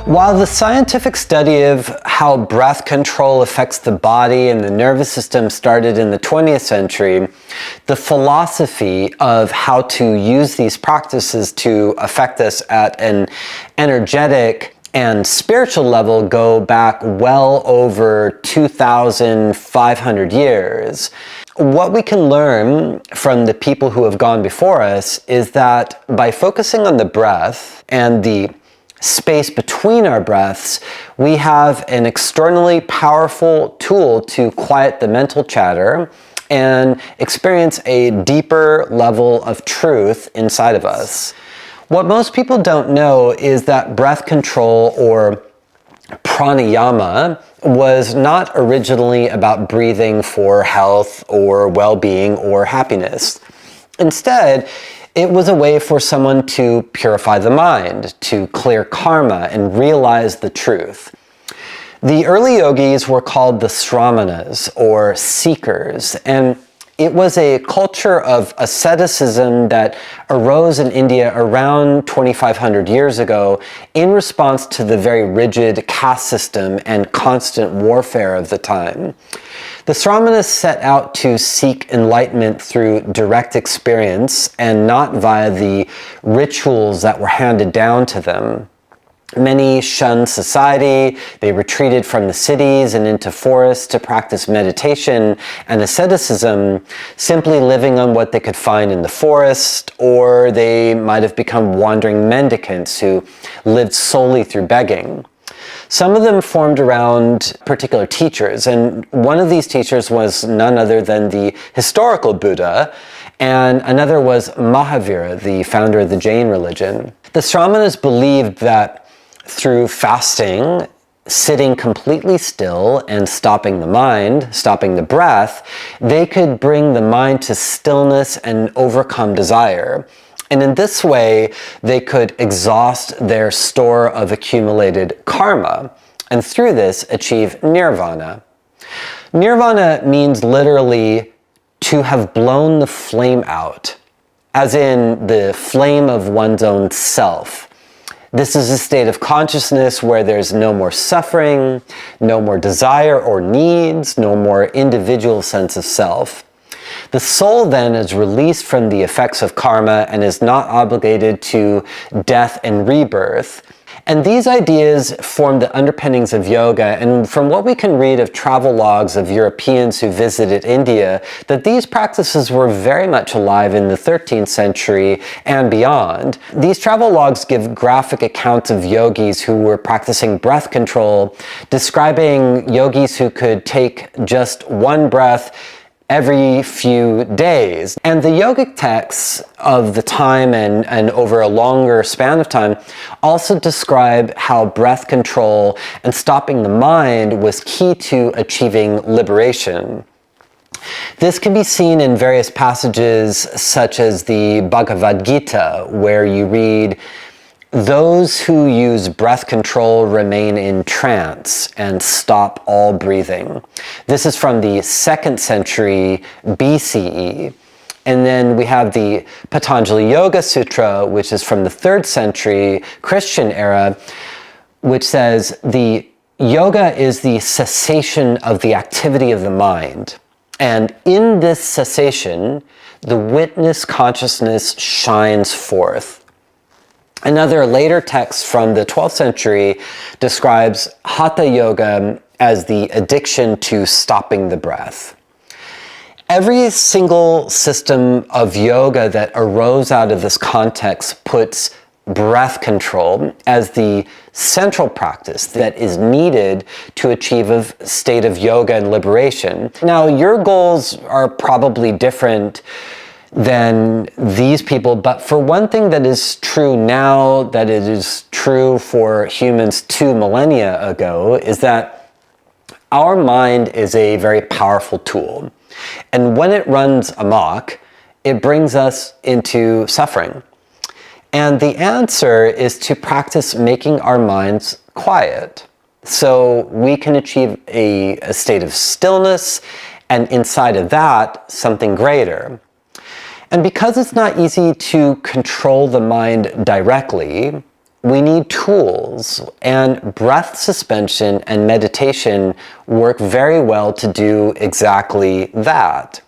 While the scientific study of how breath control affects the body and the nervous system started in the 20th century, the philosophy of how to use these practices to affect us at an energetic and spiritual level go back well over 2,500 years. What we can learn from the people who have gone before us is that by focusing on the breath and the space between our breaths, we have an externally powerful tool to quiet the mental chatter and experience a deeper level of truth inside of us. What most people don't know is that breath control, or pranayama, was not originally about breathing for health or well-being or happiness. Instead, it was a way for someone to purify the mind, to clear karma, and realize the truth. The early yogis were called the sramanas, or seekers, and it was a culture of asceticism that arose in India around 2,500 years ago in response to the very rigid caste system and constant warfare of the time. The sramanas set out to seek enlightenment through direct experience and not via the rituals that were handed down to them. Many shunned society, they retreated from the cities and into forests to practice meditation and asceticism, simply living on what they could find in the forest, or they might have become wandering mendicants who lived solely through begging. Some of them formed around particular teachers, and one of these teachers was none other than the historical Buddha, and another was Mahavira, the founder of the Jain religion. The sramanas believed that through fasting, sitting completely still and stopping the mind, stopping the breath, they could bring the mind to stillness and overcome desire. And in this way, they could exhaust their store of accumulated karma, and through this achieve nirvana. Nirvana means literally to have blown the flame out, as in the flame of one's own self. This is a state of consciousness where there's no more suffering, no more desire or needs, no more individual sense of self. The soul then is released from the effects of karma and is not obligated to death and rebirth. And these ideas form the underpinnings of yoga, and from what we can read of travel logs of Europeans who visited India, that these practices were very much alive in the 13th century and beyond. These travel logs give graphic accounts of yogis who were practicing breath control, describing yogis who could take just one breath every few days. And the yogic texts of the time and over a longer span of time also describe how breath control and stopping the mind was key to achieving liberation. This can be seen in various passages such as the Bhagavad Gita, where you read, "Those who use breath control remain in trance and stop all breathing." This is from the 2nd century BCE. And then we have the Patanjali Yoga Sutra, which is from the 3rd century Christian era, which says the yoga is the cessation of the activity of the mind. And in this cessation, the witness consciousness shines forth. Another later text from the 12th century describes Hatha Yoga as the addiction to stopping the breath. Every single system of yoga that arose out of this context puts breath control as the central practice that is needed to achieve a state of yoga and liberation. Now, your goals are probably different than these people, but for one thing that is true now, that it is true for humans 2 millennia ago, is that our mind is a very powerful tool. And when it runs amok, it brings us into suffering. And the answer is to practice making our minds quiet so we can achieve a state of stillness, and inside of that, something greater. And because it's not easy to control the mind directly, we need tools, and breath suspension and meditation work very well to do exactly that.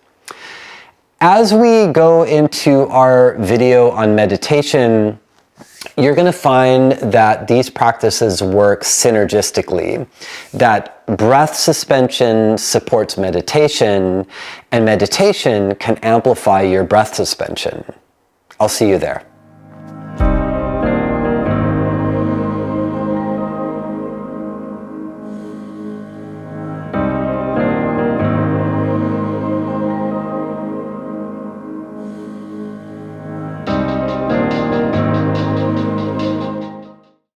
As we go into our video on meditation, you're going to find that these practices work synergistically, that breath suspension supports meditation, and meditation can amplify your breath suspension. I'll see you there.